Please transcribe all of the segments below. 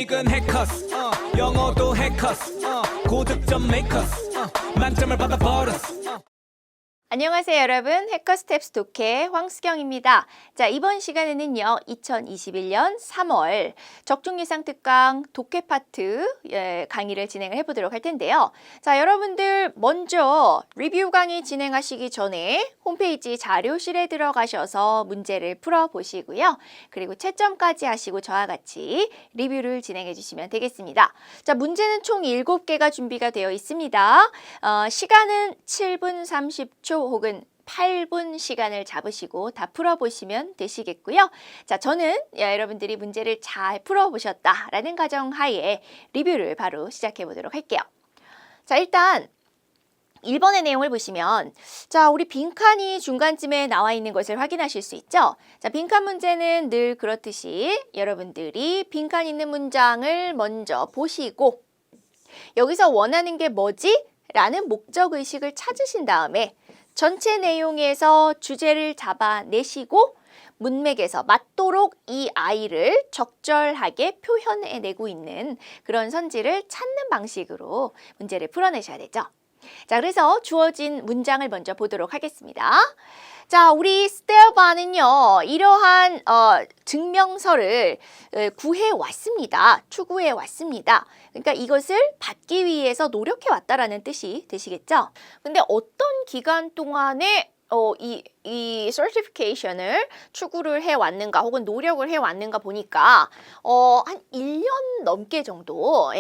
수익은 해커스 영어도 해커스 고득점 메이커스 만점을 받아버렸어. 안녕하세요 여러분, 해커스텝스 독해 황수경입니다. 자, 이번 시간에는요 2021년 3월 적중예상 특강 독해 파트 강의를 진행을 해보도록 할 텐데요. 자, 여러분들 먼저 리뷰 강의 진행하시기 전에 홈페이지 자료실에 들어가셔서 문제를 풀어보시고요. 그리고 채점까지 하시고 저와 같이 리뷰를 진행해 주시면 되겠습니다. 자, 문제는 총 7개가 준비가 되어 있습니다. 시간은 7분 30초 혹은 8분 시간을 잡으시고 다 풀어보시면 되시겠고요. 자, 저는 여러분들이 문제를 잘 풀어보셨다라는 가정하에 리뷰를 바로 시작해 보도록 할게요. 자, 일단 1번의 내용을 보시면 자, 우리 빈칸이 중간쯤에 나와 있는 것을 확인하실 수 있죠. 자, 빈칸 문제는 늘 그렇듯이 여러분들이 빈칸 있는 문장을 먼저 보시고 여기서 원하는 게 뭐지? 라는 목적의식을 찾으신 다음에 전체 내용에서 주제를 잡아내시고 문맥에서 맞도록 이 아이를 적절하게 표현해내고 있는 그런 선지를 찾는 방식으로 문제를 풀어내셔야 되죠. 자, 그래서 주어진 문장을 먼저 보도록 하겠습니다. 자, 우리 스텔바는요 이러한 증명서를 구해왔습니다. 추구해왔습니다. 그러니까 이것을 받기 위해서 노력해왔다라는 뜻이 되시겠죠? 근데 어떤 기간 동안에 이 certification을 추구를 해왔는가 혹은 노력을 해왔는가 보니까 한 1년 넘게 정도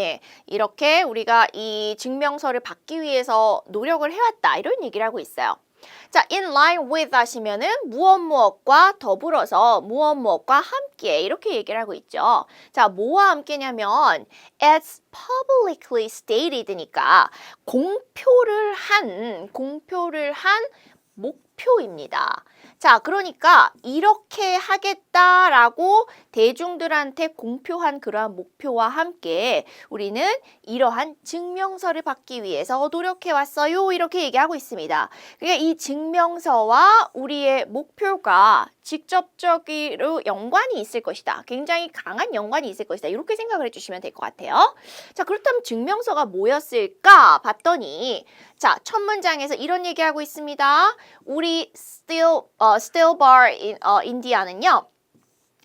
이렇게 우리가 이 증명서를 받기 위해서 노력을 해왔다 이런 얘기를 하고 있어요. 자, in line with 하시면은 무엇과 더불어서 무엇과 함께 이렇게 얘기를 하고 있죠. 자, 뭐와 함께냐면 as publicly stated니까 공표를 한 목표입니다. 자, 그러니까 이렇게 하겠다라고 대중들한테 공표한 그러한 목표와 함께 우리는 이러한 증명서를 받기 위해서 노력해왔어요. 이렇게 얘기하고 있습니다. 그러니까 이 증명서와 우리의 목표가 직접적으로 연관이 있을 것이다. 굉장히 강한 연관이 있을 것이다. 이렇게 생각을 해주시면 될 것 같아요. 자, 그렇다면 증명서가 뭐였을까 봤더니 자, 첫 문장에서 이런 얘기하고 있습니다. 우리 스틸바 인디아는요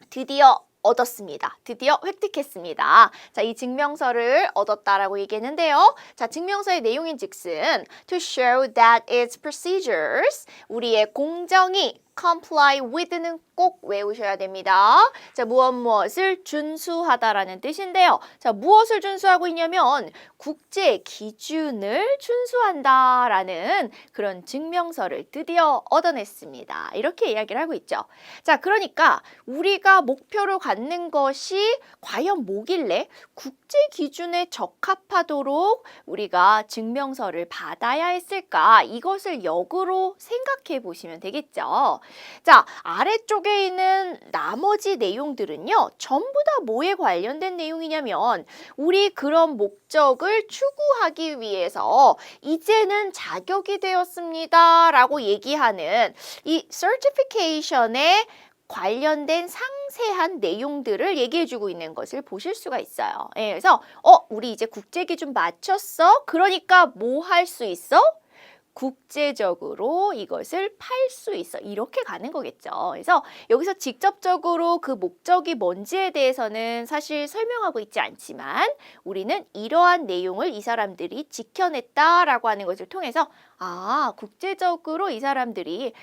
드디어 얻었습니다. 드디어 획득했습니다. 자, 이 증명서를 얻었다라고 얘기했는데요. 자, 증명서의 내용인 즉슨 to show that its procedures 우리의 공정이 comply with는 꼭 외우셔야 됩니다. 자, 무엇을 준수하다라는 뜻인데요. 자, 무엇을 준수하고 있냐면 국제 기준을 준수한다라는 그런 증명서를 드디어 얻어냈습니다. 이렇게 이야기를 하고 있죠. 자, 그러니까 우리가 목표로 갖는 것이 과연 뭐길래 국제 기준에 적합하도록 우리가 증명서를 받아야 했을까? 이것을 역으로 생각해 보시면 되겠죠. 자, 아래쪽에 있는 나머지 내용들은요 전부 다 뭐에 관련된 내용이냐면 우리 그런 목적을 추구하기 위해서 이제는 자격이 되었습니다 라고 얘기하는 이 certification에 관련된 상세한 내용들을 얘기해주고 있는 것을 보실 수가 있어요. 그래서 우리 이제 국제기준 맞췄어? 그러니까 뭐 할 수 있어? 국제적으로 이것을 팔 수 있어. 이렇게 가는 거겠죠. 그래서 여기서 직접적으로 그 목적이 뭔지에 대해서는 사실 설명하고 있지 않지만 우리는 이러한 내용을 이 사람들이 지켜냈다라고 하는 것을 통해서 국제적으로 이 사람들이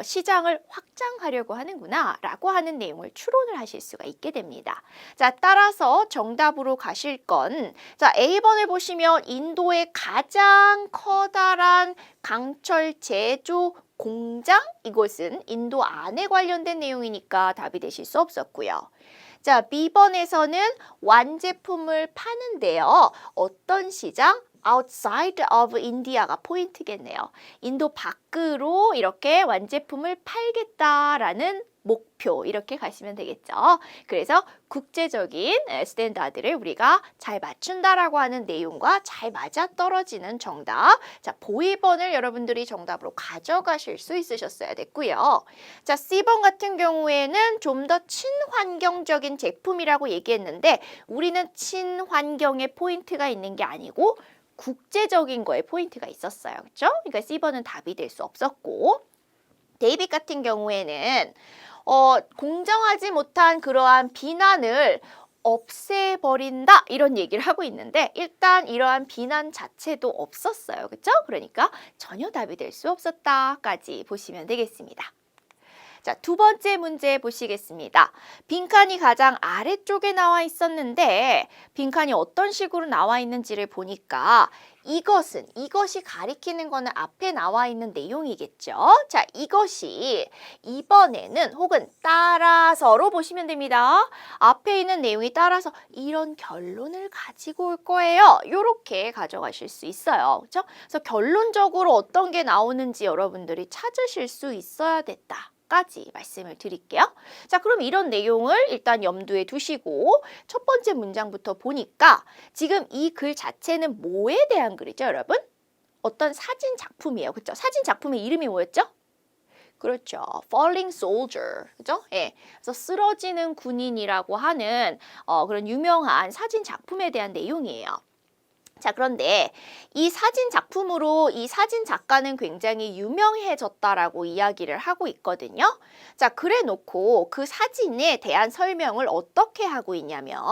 시장을 확장하려고 하는구나 라고 하는 내용을 추론을 하실 수가 있게 됩니다. 자, 따라서 정답으로 가실 건 자, A번을 보시면 인도의 가장 커다란 강철 제조 공장? 이것은 인도 안에 관련된 내용이니까 답이 되실 수 없었고요. 자, B번에서는 완제품을 파는데요. 어떤 시장? outside of India가 포인트겠네요. 인도 밖으로 이렇게 완제품을 팔겠다라는 목표 이렇게 가시면 되겠죠. 그래서 국제적인 스탠다드를 우리가 잘 맞춘다라고 하는 내용과 잘 맞아떨어지는 정답. 자, 보이번을 여러분들이 정답으로 가져가실 수 있으셨어야 됐고요. 자, C번 같은 경우에는 좀 더 친환경적인 제품이라고 얘기했는데 우리는 친환경에 포인트가 있는 게 아니고 국제적인 거에 포인트가 있었어요. 그렇죠? 그러니까 C번은 답이 될 수 없었고 데이빗 같은 경우에는 공정하지 못한 그러한 비난을 없애버린다 이런 얘기를 하고 있는데 일단 이러한 비난 자체도 없었어요. 그렇죠? 그러니까 전혀 답이 될 수 없었다까지 보시면 되겠습니다. 자, 두 번째 문제 보시겠습니다. 빈칸이 가장 아래쪽에 나와 있었는데 빈칸이 어떤 식으로 나와 있는지를 보니까 이것이 가리키는 거는 앞에 나와 있는 내용이겠죠. 자, 이것이 이번에는 혹은 따라서로 보시면 됩니다. 앞에 있는 내용이 따라서 이런 결론을 가지고 올 거예요. 이렇게 가져가실 수 있어요. 그렇죠? 그래서 결론적으로 어떤 게 나오는지 여러분들이 찾으실 수 있어야 됐다. 까지 말씀을 드릴게요. 자, 그럼 이런 내용을 일단 염두에 두시고 첫 번째 문장부터 보니까 지금 이 글 자체는 뭐에 대한 글이죠, 여러분? 어떤 사진 작품이에요. 그렇죠? 사진 작품의 이름이 뭐였죠? 그렇죠. Falling Soldier. 그죠? 예. 그래서 쓰러지는 군인이라고 하는 그런 유명한 사진 작품에 대한 내용이에요. 자, 그런데 이 사진 작품으로 이 사진 작가는 굉장히 유명해졌다라고 이야기를 하고 있거든요. 자, 그래 놓고 그 사진에 대한 설명을 어떻게 하고 있냐면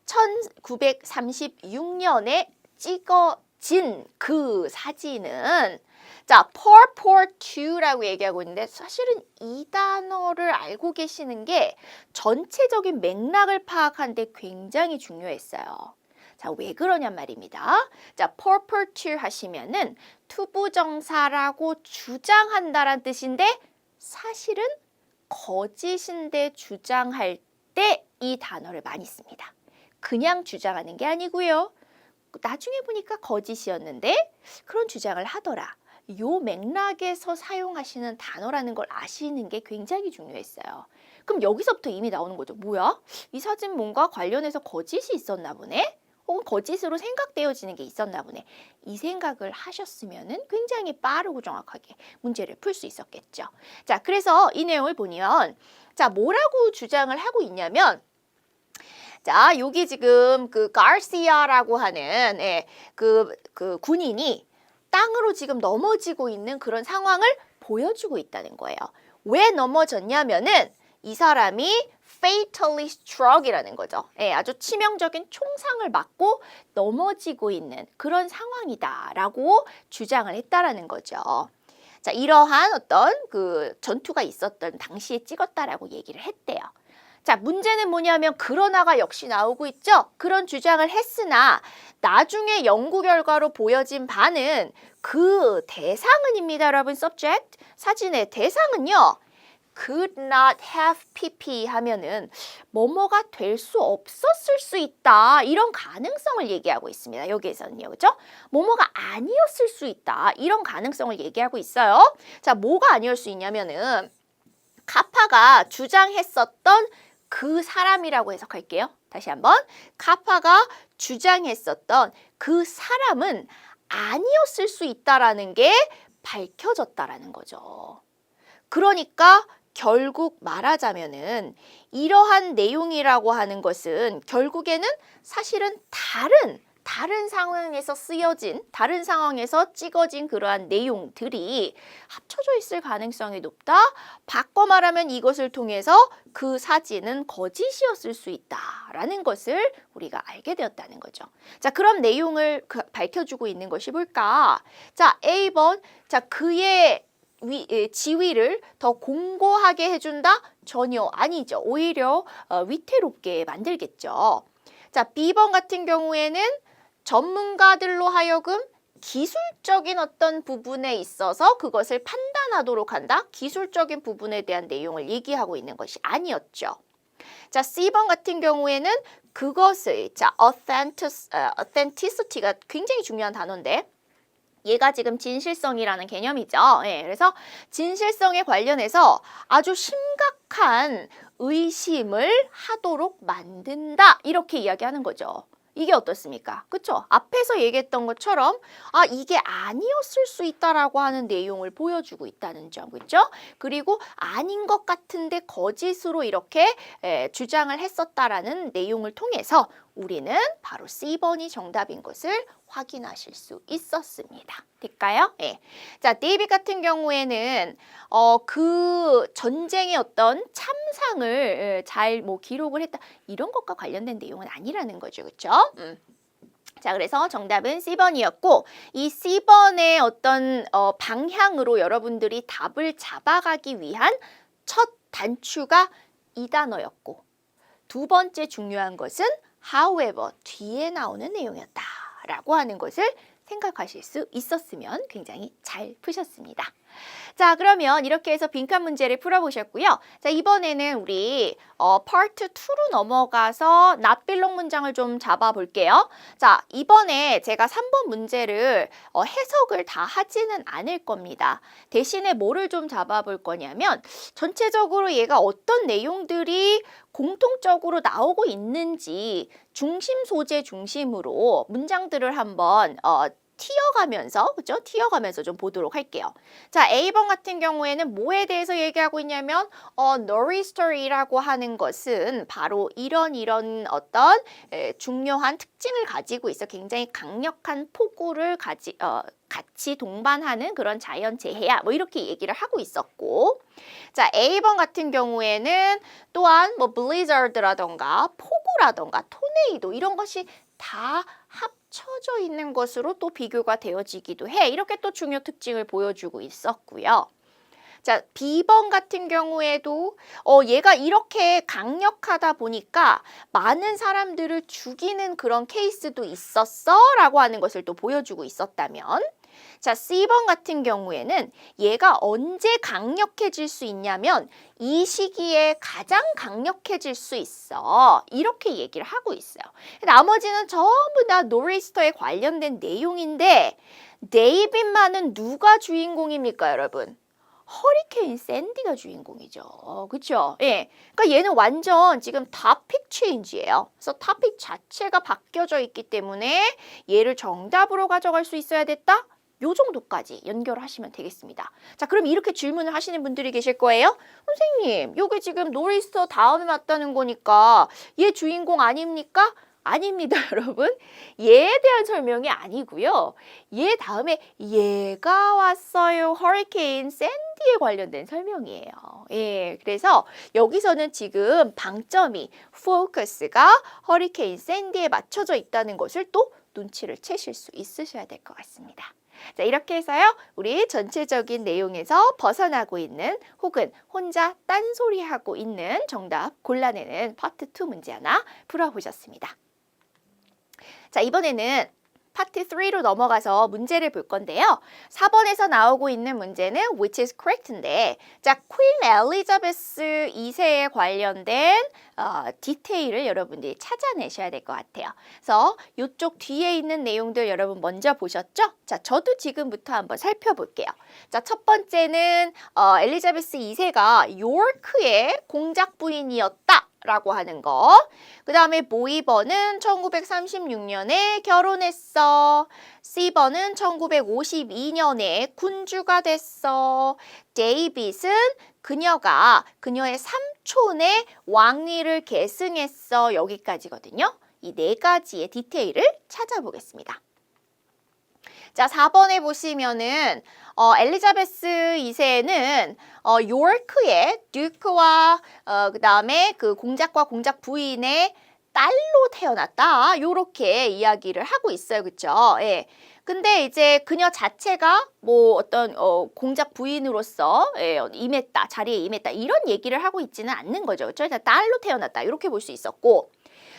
1936년에 찍어진 그 사진은 자, purport to라고 얘기하고 있는데 사실은 이 단어를 알고 계시는 게 전체적인 맥락을 파악하는데 굉장히 중요했어요. 자, 왜 그러냔 말입니다. 자, purport to 하시면은 투부정사라고 주장한다란 뜻인데 사실은 거짓인데 주장할 때 이 단어를 많이 씁니다. 그냥 주장하는 게 아니고요. 나중에 보니까 거짓이었는데 그런 주장을 하더라. 요 맥락에서 사용하시는 단어라는 걸 아시는 게 굉장히 중요했어요. 그럼 여기서부터 이미 나오는 거죠. 뭐야? 이 사진 뭔가 관련해서 거짓이 있었나 보네? 혹은 거짓으로 생각되어지는 게 있었나 보네. 이 생각을 하셨으면 굉장히 빠르고 정확하게 문제를 풀 수 있었겠죠. 자, 그래서 이 내용을 보면 자, 뭐라고 주장을 하고 있냐면 자, 여기 지금 그 가르시아라고 하는 그 군인이 땅으로 지금 넘어지고 있는 그런 상황을 보여주고 있다는 거예요. 왜 넘어졌냐면은 이 사람이 fatally struck이라는 거죠. 아주 치명적인 총상을 맞고 넘어지고 있는 그런 상황이다라고 주장을 했다라는 거죠. 자, 이러한 어떤 그 전투가 있었던 당시에 찍었다라고 얘기를 했대요. 자, 문제는 뭐냐면 그러나가 역시 나오고 있죠. 그런 주장을 했으나 나중에 연구 결과로 보여진 바는 그 대상은입니다, 여러분. subject 사진의 대상은요. could not have pp 하면은 뭐뭐가 될 수 없었을 수 있다. 이런 가능성을 얘기하고 있습니다. 여기에서는요. 그죠? 뭐뭐가 아니었을 수 있다. 이런 가능성을 얘기하고 있어요. 자, 뭐가 아니었을 수 있냐면은 카파가 주장했었던 그 사람이라고 해석할게요. 다시 한번. 카파가 주장했었던 그 사람은 아니었을 수 있다라는 게 밝혀졌다라는 거죠. 그러니까 결국 말하자면은 이러한 내용이라고 하는 것은 결국에는 사실은 다른 상황에서 쓰여진, 다른 상황에서 찍어진 그러한 내용들이 합쳐져 있을 가능성이 높다. 바꿔 말하면 이것을 통해서 그 사진은 거짓이었을 수 있다라는 것을 우리가 알게 되었다는 거죠. 자, 그럼 내용을 밝혀주고 있는 것이 뭘까? 자, A번. 자, 그의 지위를 더 공고하게 해준다? 전혀 아니죠. 오히려 위태롭게 만들겠죠. 자, B번 같은 경우에는 전문가들로 하여금 기술적인 어떤 부분에 있어서 그것을 판단하도록 한다. 기술적인 부분에 대한 내용을 얘기하고 있는 것이 아니었죠. 자, C번 같은 경우에는 그것을 자, authenticity가 굉장히 중요한 단어인데 얘가 지금 진실성이라는 개념이죠. 예, 그래서 진실성에 관련해서 아주 심각한 의심을 하도록 만든다. 이렇게 이야기하는 거죠. 이게 어떻습니까? 그쵸? 앞에서 얘기했던 것처럼 이게 아니었을 수 있다라고 하는 내용을 보여주고 있다는 점, 그렇죠? 그리고 아닌 것 같은데 거짓으로 이렇게 주장을 했었다라는 내용을 통해서 우리는 바로 C번이 정답인 것을 확인하실 수 있었습니다. 될까요? 예. 자, 데이빗 같은 경우에는 그 전쟁의 어떤 참상을 잘 기록을 했다. 이런 것과 관련된 내용은 아니라는 거죠. 그렇죠? 자, 그래서 정답은 C번이었고 이 C번의 어떤 방향으로 여러분들이 답을 잡아가기 위한 첫 단추가 이 단어였고 두 번째 중요한 것은 however, 뒤에 나오는 내용이었다라고 하는 것을 생각하실 수 있었으면 굉장히 잘 푸셨습니다. 자, 그러면 이렇게 해서 빈칸 문제를 풀어보셨고요. 자, 이번에는 우리 파트 2로 넘어가서 not belong 문장을 좀 잡아볼게요. 자, 이번에 제가 3번 문제를 해석을 다 하지는 않을 겁니다. 대신에 뭐를 좀 잡아볼 거냐면 전체적으로 얘가 어떤 내용들이 공통적으로 나오고 있는지 중심 소재 중심으로 문장들을 한번 튀어가면서, 그죠? 튀어가면서 좀 보도록 할게요. 자, A번 같은 경우에는 뭐에 대해서 얘기하고 있냐면, nor'easter이라고 하는 것은 바로 이런 어떤 중요한 특징을 가지고 있어. 굉장히 강력한 폭우를 같이 동반하는 그런 자연재해야. 뭐 이렇게 얘기를 하고 있었고. 자, A번 같은 경우에는 또한 뭐 blizzard라던가 폭우라던가 토네이도 이런 것이 다 합쳐져 있는 것으로 또 비교가 되어지기도 해. 이렇게 또 중요 특징을 보여주고 있었고요. 자, B번 같은 경우에도 얘가 이렇게 강력하다 보니까 많은 사람들을 죽이는 그런 케이스도 있었어 라고 하는 것을 또 보여주고 있었다면 자, C번 같은 경우에는 얘가 언제 강력해질 수 있냐면 이 시기에 가장 강력해질 수 있어. 이렇게 얘기를 하고 있어요. 나머지는 전부 다 노리스터에 관련된 내용인데 데이빗만은 누가 주인공입니까, 여러분? 허리케인 샌디가 주인공이죠. 그렇죠? 예. 그러니까 얘는 완전 지금 토픽 체인지예요. 그래서 토픽 자체가 바뀌어져 있기 때문에 얘를 정답으로 가져갈 수 있어야 됐다? 요 정도까지 연결하시면 되겠습니다. 자, 그럼 이렇게 질문을 하시는 분들이 계실 거예요. 선생님, 요게 지금 노리스터 다음에 맞다는 거니까 얘 주인공 아닙니까? 아닙니다, 여러분. 얘에 대한 설명이 아니고요. 얘 다음에 얘가 왔어요. 허리케인 샌디에 관련된 설명이에요. 예, 그래서 여기서는 지금 방점이 포커스가 허리케인 샌디에 맞춰져 있다는 것을 또 눈치를 채실 수 있으셔야 될 것 같습니다. 자, 이렇게 해서요, 우리 전체적인 내용에서 벗어나고 있는 혹은 혼자 딴소리하고 있는 정답 골라내는 파트 2 문제 하나 풀어보셨습니다. 자, 이번에는 파트 3로 넘어가서 문제를 볼 건데요. 4번에서 나오고 있는 문제는 which is correct인데, 자, Queen Elizabeth 2세에 관련된 디테일을 여러분들이 찾아내셔야 될 것 같아요. 그래서 이쪽 뒤에 있는 내용들 여러분 먼저 보셨죠? 자, 저도 지금부터 한번 살펴볼게요. 자, 첫 번째는 엘리자베스 2세가 요크의 공작 부인이었다. 라고 하는 거. 그 다음에 모이번은 1936년에 결혼했어. C번은 1952년에 군주가 됐어. 데이빗은 그녀의 삼촌의 왕위를 계승했어. 여기까지거든요. 이 네 가지의 디테일을 찾아보겠습니다. 자, 4번에 보시면은 엘리자베스 2세는 요크의 듀크와 그 다음에 그 공작과 공작 부인의 딸로 태어났다. 요렇게 이야기를 하고 있어요. 그쵸? 예. 근데 이제 그녀 자체가 뭐 어떤 공작 부인으로서 임했다. 자리에 임했다. 이런 얘기를 하고 있지는 않는 거죠. 그쵸? 딸로 태어났다. 이렇게 볼 수 있었고.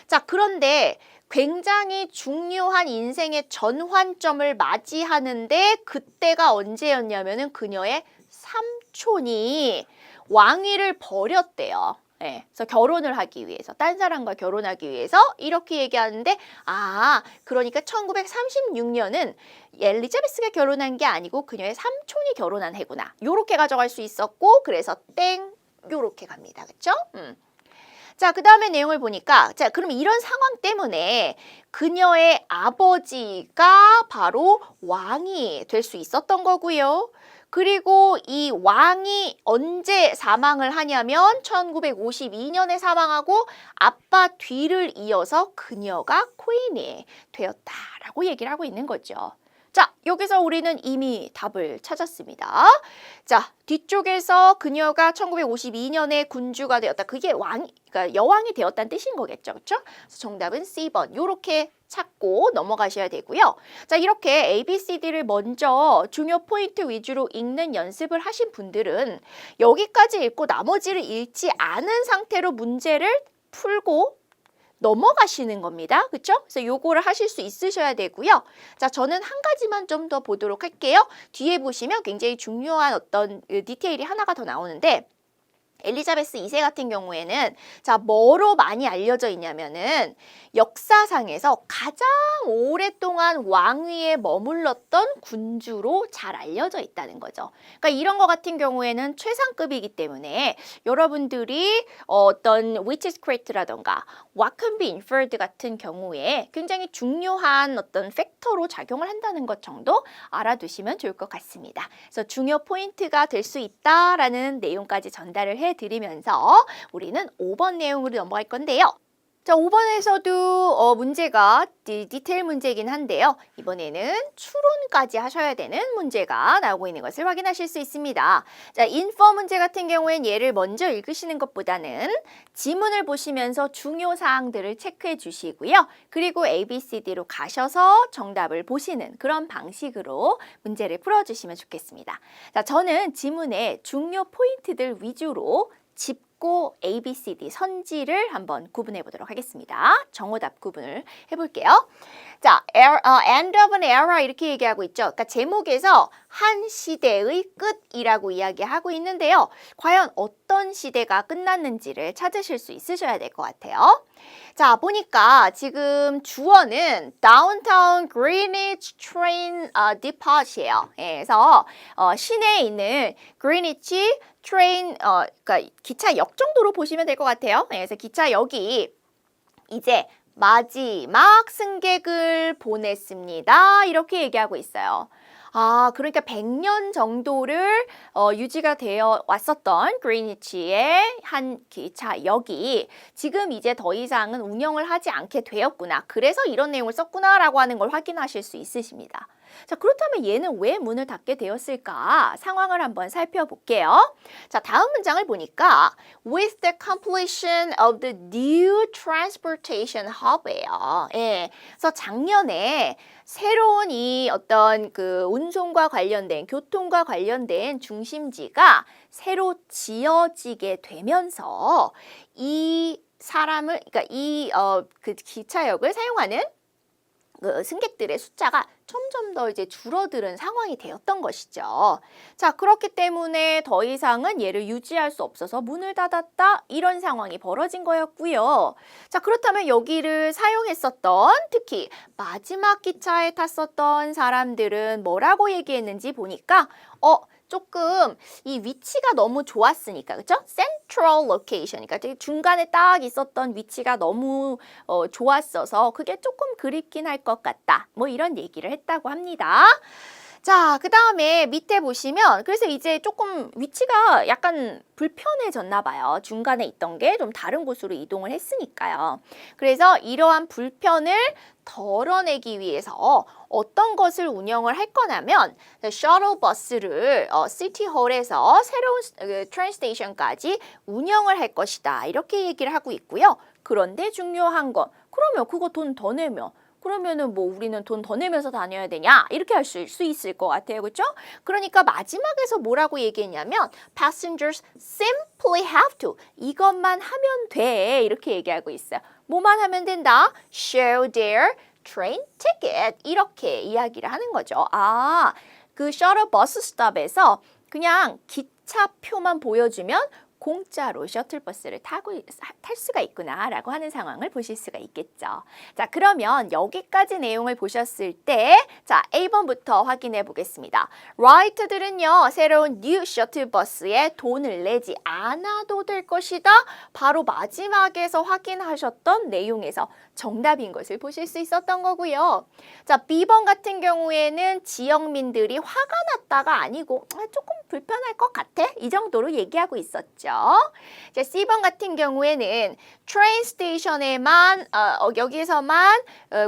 자, 그런데 굉장히 중요한 인생의 전환점을 맞이하는데 그때가 언제였냐면은 그녀의 삼촌이 왕위를 버렸대요. 예, 그래서 결혼을 하기 위해서, 딴 사람과 결혼하기 위해서 이렇게 얘기하는데, 그러니까 1936년은 엘리자베스가 결혼한 게 아니고 그녀의 삼촌이 결혼한 해구나. 요렇게 가져갈 수 있었고, 그래서 땡 요렇게 갑니다. 그쵸? 자, 그 다음에 내용을 보니까, 자, 그럼 이런 상황 때문에 그녀의 아버지가 바로 왕이 될 수 있었던 거고요. 그리고 이 왕이 언제 사망을 하냐면 1952년에 사망하고 아빠 뒤를 이어서 그녀가 퀸이 되었다라고 얘기를 하고 있는 거죠. 자, 여기서 우리는 이미 답을 찾았습니다. 자, 뒤쪽에서 그녀가 1952년에 군주가 되었다. 그게 그러니까 여왕이 되었다는 뜻인 거겠죠. 그렇죠? 그래서 정답은 C번. 요렇게 찾고 넘어가셔야 되고요. 자, 이렇게 ABCD를 먼저 중요 포인트 위주로 읽는 연습을 하신 분들은 여기까지 읽고 나머지를 읽지 않은 상태로 문제를 풀고 넘어가시는 겁니다. 그렇죠? 그래서 요거를 하실 수 있으셔야 되고요. 자, 저는 한 가지만 좀 더 보도록 할게요. 뒤에 보시면 굉장히 중요한 어떤 디테일이 하나가 더 나오는데, 엘리자베스 2세 같은 경우에는 자, 뭐로 많이 알려져 있냐면은 역사상에서 가장 오랫동안 왕위에 머물렀던 군주로 잘 알려져 있다는 거죠. 그러니까 이런 거 같은 경우에는 최상급이기 때문에 여러분들이 어떤 witchcraft라던가 what can be inferred 같은 경우에 굉장히 중요한 어떤 팩터로 작용을 한다는 것 정도 알아두시면 좋을 것 같습니다. 그래서 중요 포인트가 될 수 있다라는 내용까지 전달을 해드리면서 우리는 5번 내용으로 넘어갈 건데요. 자, 5번에서도 문제가 디테일 문제이긴 한데요. 이번에는 추론까지 하셔야 되는 문제가 나오고 있는 것을 확인하실 수 있습니다. 자, 인포 문제 같은 경우엔 얘를 먼저 읽으시는 것보다는 지문을 보시면서 중요 사항들을 체크해 주시고요. 그리고 ABCD로 가셔서 정답을 보시는 그런 방식으로 문제를 풀어주시면 좋겠습니다. 자, 저는 지문의 중요 포인트들 위주로 짚고 ABCD 선지를 한번 구분해 보도록 하겠습니다. 정오답 구분을 해볼게요. 자, end of an era 이렇게 얘기하고 있죠. 그러니까 제목에서 한 시대의 끝이라고 이야기하고 있는데요. 과연 어떤 시대가 끝났는지를 찾으실 수 있으셔야 될 것 같아요. 자, 보니까 지금 주어는 Downtown Greenwich Train Depot이에요. 그래서 시내에 있는 Greenwich Train, 그러니까 기차역 정도로 보시면 될 것 같아요. 그래서 기차역이 이제 마지막 승객을 보냈습니다. 이렇게 얘기하고 있어요. 그러니까 100년 정도를 유지가 되어 왔었던 그리니치의 한 기차역이 지금 이제 더 이상은 운영을 하지 않게 되었구나. 그래서 이런 내용을 썼구나라고 하는 걸 확인하실 수 있으십니다. 자, 그렇다면 얘는 왜 문을 닫게 되었을까? 상황을 한번 살펴볼게요. 자, 다음 문장을 보니까 with the completion of the new transportation hub예요. 예. 그래서 작년에 새로운 이 어떤 그 운송과 관련된 교통과 관련된 중심지가 새로 지어지게 되면서 이 사람을 그러니까 이 그 기차역을 사용하는 그 승객들의 숫자가 점점 더 이제 줄어드는 상황이 되었던 것이죠. 자, 그렇기 때문에 더 이상은 얘를 유지할 수 없어서 문을 닫았다 이런 상황이 벌어진 거였고요. 자, 그렇다면 여기를 사용했었던 특히 마지막 기차에 탔었던 사람들은 뭐라고 얘기했는지 보니까 조금 이 위치가 너무 좋았으니까, 그쵸? Central location, 그러니까 중간에 딱 있었던 위치가 너무 좋았어서 그게 조금 그립긴 할 것 같다. 뭐 이런 얘기를 했다고 합니다. 자, 그 다음에 밑에 보시면 그래서 이제 조금 위치가 약간 불편해졌나 봐요. 중간에 있던 게 좀 다른 곳으로 이동을 했으니까요. 그래서 이러한 불편을 덜어내기 위해서 어떤 것을 운영을 할 거냐면 셔틀 버스를 시티홀에서 새로운 트레인 스테이션까지 운영을 할 것이다. 이렇게 얘기를 하고 있고요. 그런데 중요한 건 그러면 그거 돈 더 내면 그러면은 뭐 우리는 돈 더 내면서 다녀야 되냐? 이렇게 할 수 있을 것 같아요. 그렇죠? 그러니까 마지막에서 뭐라고 얘기했냐면 passengers simply have to 이것만 하면 돼. 이렇게 얘기하고 있어요. 뭐만 하면 된다? show their train ticket 이렇게 이야기를 하는 거죠. 그 셔틀 버스 스톱에서 그냥 기차표만 보여주면 공짜로 셔틀버스를 탈 수가 있구나라고 하는 상황을 보실 수가 있겠죠. 자, 그러면 여기까지 내용을 보셨을 때 자, A번부터 확인해 보겠습니다. 라이트들은요, 새로운 뉴 셔틀버스에 돈을 내지 않아도 될 것이다. 바로 마지막에서 확인하셨던 내용에서 정답인 것을 보실 수 있었던 거고요. 자, B번 같은 경우에는 지역민들이 화가 났다가 아니고 조금 불편할 것 같아? 이 정도로 얘기하고 있었죠. 자, C번 같은 경우에는 트레인 스테이션에만 여기에서만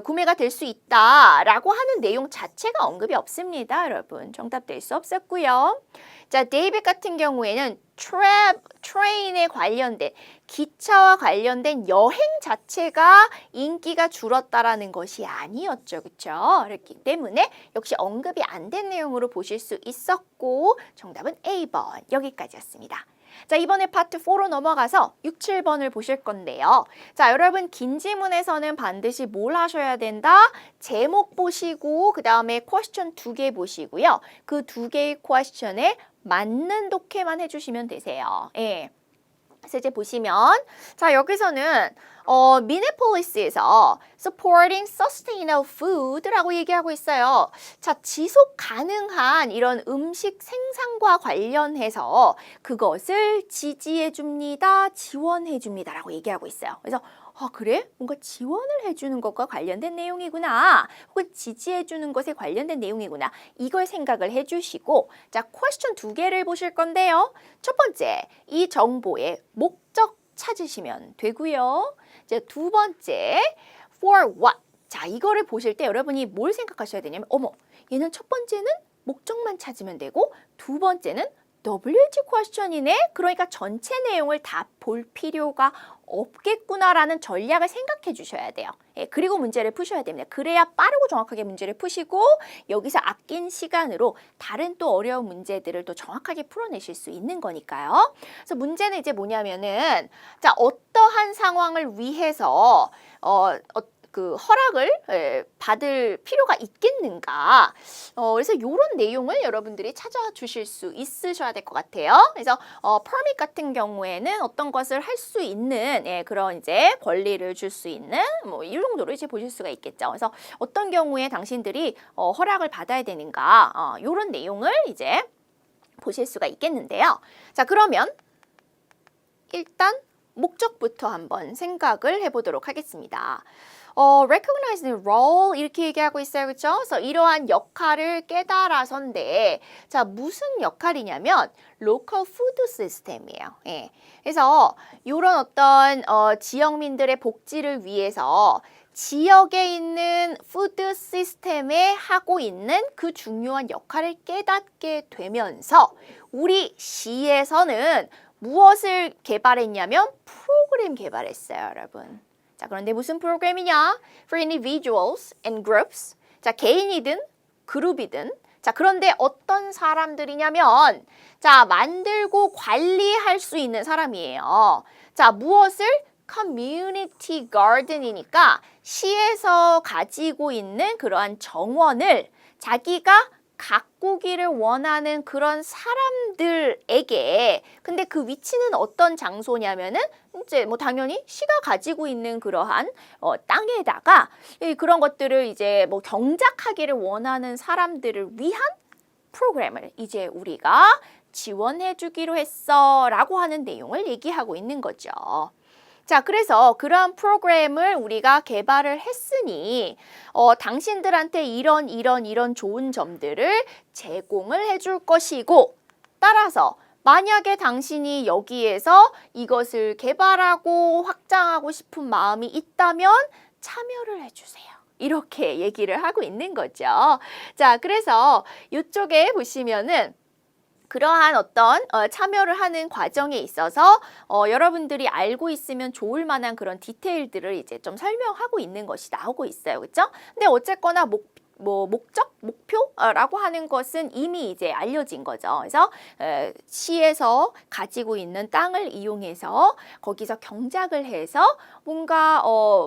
구매가 될 수 있다라고 하는 내용 자체가 언급이 없습니다. 여러분, 정답될 수 없었고요. 자, 데이빗 같은 경우에는 트레인에 관련된 기차와 관련된 여행 자체가 인기가 줄었다라는 것이 아니었죠. 그렇죠? 그렇기 때문에 역시 언급이 안 된 내용으로 보실 수 있었고 정답은 A번 여기까지였습니다. 자, 이번에 파트 4로 넘어가서 6, 7번을 보실 건데요. 자, 여러분 긴 지문에서는 반드시 뭘 하셔야 된다? 제목 보시고 그 다음에 퀘스천 2개 보시고요. 그 2개의 퀘스천에 맞는 독해만 해주시면 되세요. 예. 그래서 이제 보시면 자, 여기서는 미네폴리스에서 supporting sustainable food라고 얘기하고 있어요. 자, 지속 가능한 이런 음식 생산과 관련해서 그것을 지지해 줍니다, 지원해 줍니다라고 얘기하고 있어요. 그래서 그래? 뭔가 지원을 해주는 것과 관련된 내용이구나. 혹은 지지해주는 것에 관련된 내용이구나. 이걸 생각을 해주시고 자, 퀘스천 2개를 보실 건데요. 첫 번째, 이 정보의 목적 찾으시면 되고요. 이제 두 번째, for what. 자, 이거를 보실 때 여러분이 뭘 생각하셔야 되냐면 어머, 얘는 첫 번째는 목적만 찾으면 되고 두 번째는 WH 퀘스천이네. 그러니까 전체 내용을 다 볼 필요가 없겠구나라는 전략을 생각해 주셔야 돼요. 예, 그리고 문제를 푸셔야 됩니다. 그래야 빠르고 정확하게 문제를 푸시고 여기서 아낀 시간으로 다른 또 어려운 문제들을 또 정확하게 풀어내실 수 있는 거니까요. 그래서 문제는 이제 뭐냐면은 자, 어떠한 상황을 위해서 그 허락을 받을 필요가 있겠는가. 그래서 이런 내용을 여러분들이 찾아주실 수 있으셔야 될 것 같아요. 그래서 permit 같은 경우에는 어떤 것을 할 수 있는 그런 이제 권리를 줄 수 있는 뭐 이 정도로 이제 보실 수가 있겠죠. 그래서 어떤 경우에 당신들이 허락을 받아야 되는가 이런 내용을 이제 보실 수가 있겠는데요. 자, 그러면 일단 목적부터 한번 생각을 해보도록 하겠습니다. recognize the role 이렇게 얘기하고 있어요. 그렇죠? 그래서 이러한 역할을 깨달아서인데 자, 무슨 역할이냐면 local food system이에요. 예. 그래서 이런 어떤 지역민들의 복지를 위해서 지역에 있는 푸드 시스템에 하고 있는 그 중요한 역할을 깨닫게 되면서 우리 시에서는 무엇을 개발했냐면 프로그램 개발했어요, 여러분. 자, 그런데 무슨 프로그램이냐? For individuals and groups. 자, 개인이든 그룹이든. 자, 그런데 어떤 사람들이냐면 자, 만들고 관리할 수 있는 사람이에요. 자, 무엇을? Community Garden이니까 시에서 가지고 있는 그러한 정원을 자기가 가꾸기를 원하는 그런 사람들에게 근데 그 위치는 어떤 장소냐면은 이제 뭐 당연히 시가 가지고 있는 그러한 땅에다가 그런 것들을 이제 뭐 경작하기를 원하는 사람들을 위한 프로그램을 이제 우리가 지원해 주기로 했어 라고 하는 내용을 얘기하고 있는 거죠. 자, 그래서 그러한 프로그램을 우리가 개발을 했으니 당신들한테 이런 좋은 점들을 제공을 해줄 것이고 따라서 만약에 당신이 여기에서 이것을 개발하고 확장하고 싶은 마음이 있다면 참여를 해주세요. 이렇게 얘기를 하고 있는 거죠. 자, 그래서 이쪽에 보시면은 그러한 어떤 참여를 하는 과정에 있어서 여러분들이 알고 있으면 좋을 만한 그런 디테일들을 이제 좀 설명하고 있는 것이 나오고 있어요. 그렇죠? 근데 어쨌거나 목적, 목표라고 하는 것은 이미 이제 알려진 거죠. 그래서 시에서 가지고 있는 땅을 이용해서 거기서 경작을 해서 뭔가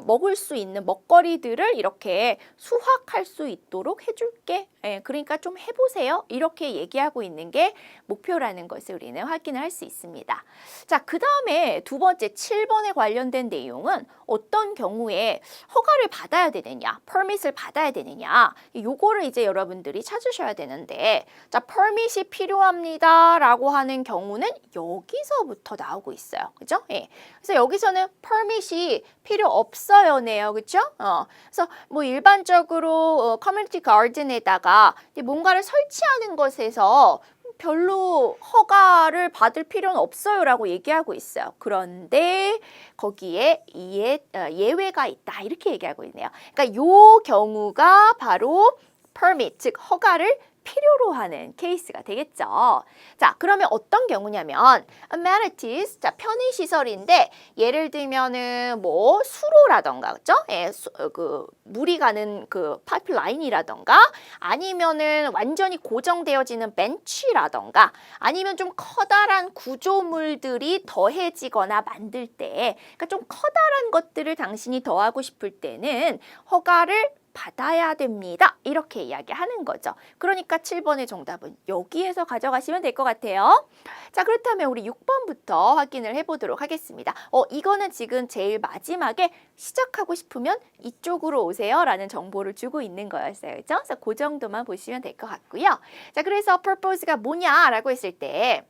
먹을 수 있는 먹거리들을 이렇게 수확할 수 있도록 해줄게. 예, 그러니까 좀 해보세요. 이렇게 얘기하고 있는 게 목표라는 것을 우리는 확인을 할 수 있습니다. 자, 그 다음에 두 번째 7번에 관련된 내용은 어떤 경우에 허가를 받아야 되느냐, permit을 받아야 되느냐, 요거를 이제 여러분들이 찾으셔야 되는데, 자, permit이 필요합니다 라고 하는 경우는 여기서부터 나오고 있어요. 그죠? 예. 그래서 여기서는 permit이 필요 없어요네요. 그죠? 그래서 뭐 일반적으로 커뮤니티 가든에다가 뭔가를 설치하는 것에서 별로 허가를 받을 필요는 없어요 라고 얘기하고 있어요. 그런데 거기에 예외가 있다 이렇게 얘기하고 있네요. 그러니까 요 경우가 바로 permit, 즉 허가를 필요로 하는 케이스가 되겠죠. 자, 그러면 어떤 경우냐면 amenities, 자, 편의시설인데 예를 들면은 뭐 수로라던가, 그죠? 예, 그 물이 가는 그 파이프라인이라던가 아니면은 완전히 고정되어지는 벤치라던가 아니면 좀 커다란 구조물들이 더해지거나 만들 때, 그러니까 좀 커다란 것들을 당신이 더하고 싶을 때는 허가를 받아야 됩니다. 이렇게 이야기하는 거죠. 그러니까 7번의 정답은 여기에서 가져가시면 될 것 같아요. 자, 그렇다면 우리 6번부터 확인을 해보도록 하겠습니다. 이거는 지금 제일 마지막에 시작하고 싶으면 이쪽으로 오세요 라는 정보를 주고 있는 거였어요. 그죠? 그래서 그 정도만 보시면 될 것 같고요. 자, 그래서 purpose가 뭐냐라고 했을 때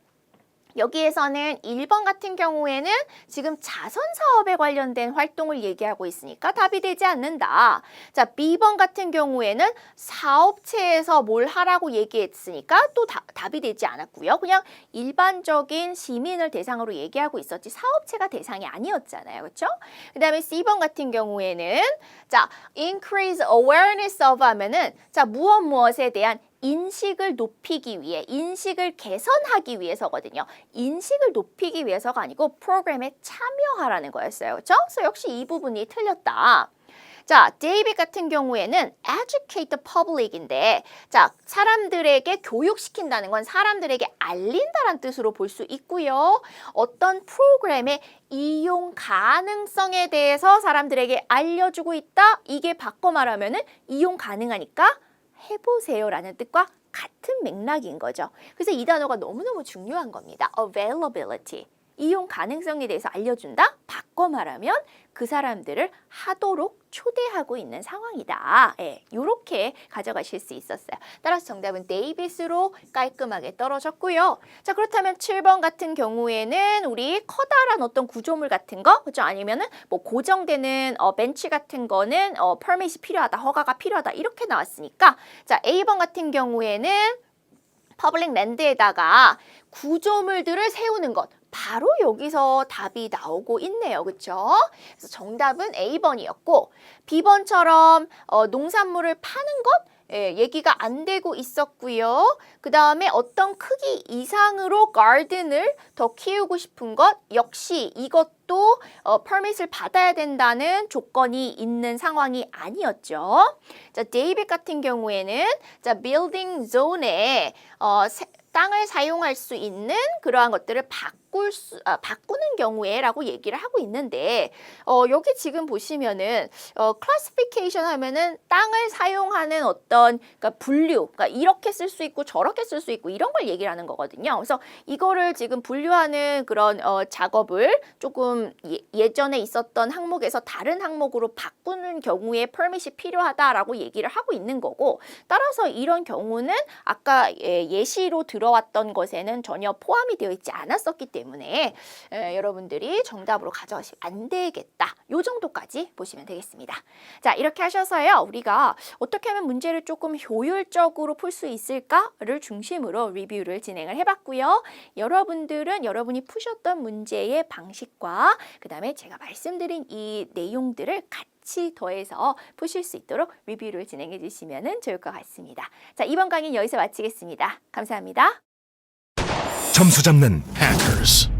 여기에서는 1번 같은 경우에는 지금 자선 사업에 관련된 활동을 얘기하고 있으니까 답이 되지 않는다. 자, B번 같은 경우에는 사업체에서 뭘 하라고 얘기했으니까 또 답이 되지 않았고요. 그냥 일반적인 시민을 대상으로 얘기하고 있었지 사업체가 대상이 아니었잖아요. 그렇죠? 그다음에 C번 같은 경우에는 자, increase awareness of 하면은 자, 무엇에 대한 인식을 높이기 위해, 인식을 개선하기 위해서거든요. 인식을 높이기 위해서가 아니고 프로그램에 참여하라는 거였어요. 그렇죠? 그래서 역시 이 부분이 틀렸다. 자, 데이빗 같은 경우에는 educate the public인데 자, 사람들에게 교육시킨다는 건 사람들에게 알린다는 뜻으로 볼 수 있고요. 어떤 프로그램의 이용 가능성에 대해서 사람들에게 알려주고 있다. 이게 바꿔 말하면은 이용 가능하니까 해보세요라는 뜻과 같은 맥락인 거죠. 그래서 이 단어가 너무너무 중요한 겁니다. availability. 이용 가능성에 대해서 알려준다? 바꿔 말하면 그 사람들을 하도록 초대하고 있는 상황이다. 예, 이렇게 가져가실 수 있었어요. 따라서 정답은 데이빗으로 깔끔하게 떨어졌고요. 자, 그렇다면 7번 같은 경우에는 우리 커다란 어떤 구조물 같은 거, 그죠? 아니면은 뭐 고정되는 벤치 같은 거는 퍼밋이 필요하다, 허가가 필요하다 이렇게 나왔으니까 자, A번 같은 경우에는 퍼블릭 랜드에다가 구조물들을 세우는 것. 바로 여기서 답이 나오고 있네요. 그렇죠? 그래서 정답은 A번이었고 B번처럼 농산물을 파는 것 얘기가 안 되고 있었고요. 그 다음에 어떤 크기 이상으로 가든을 더 키우고 싶은 것 역시 이것도 퍼밋을 받아야 된다는 조건이 있는 상황이 아니었죠. 자, 데이빗 같은 경우에는 자, 빌딩 존에 땅을 사용할 수 있는 그러한 것들을 바꾸는 경우에라고 얘기를 하고 있는데 여기 지금 보시면은 클래시피케이션 하면은 땅을 사용하는 어떤 그러니까 분류, 그러니까 이렇게 쓸 수 있고 저렇게 쓸 수 있고 이런 걸 얘기를 하는 거거든요. 그래서 이거를 지금 분류하는 그런 작업을 조금 예전에 있었던 항목에서 다른 항목으로 바꾸는 경우에 퍼밋이 필요하다라고 얘기를 하고 있는 거고 따라서 이런 경우는 아까 예시로 들어왔던 것에는 전혀 포함이 되어 있지 않았었기 때문에 여러분들이 정답으로 가져가시면 안 되겠다. 요 정도까지 보시면 되겠습니다. 자, 이렇게 하셔서요. 우리가 어떻게 하면 문제를 조금 효율적으로 풀 수 있을까를 중심으로 리뷰를 진행을 해봤고요. 여러분들은 여러분이 푸셨던 문제의 방식과 그 다음에 제가 말씀드린 이 내용들을 같이 더해서 푸실 수 있도록 리뷰를 진행해 주시면 좋을 것 같습니다. 자, 이번 강의는 여기서 마치겠습니다. 감사합니다. 점수 잡는 Hackers.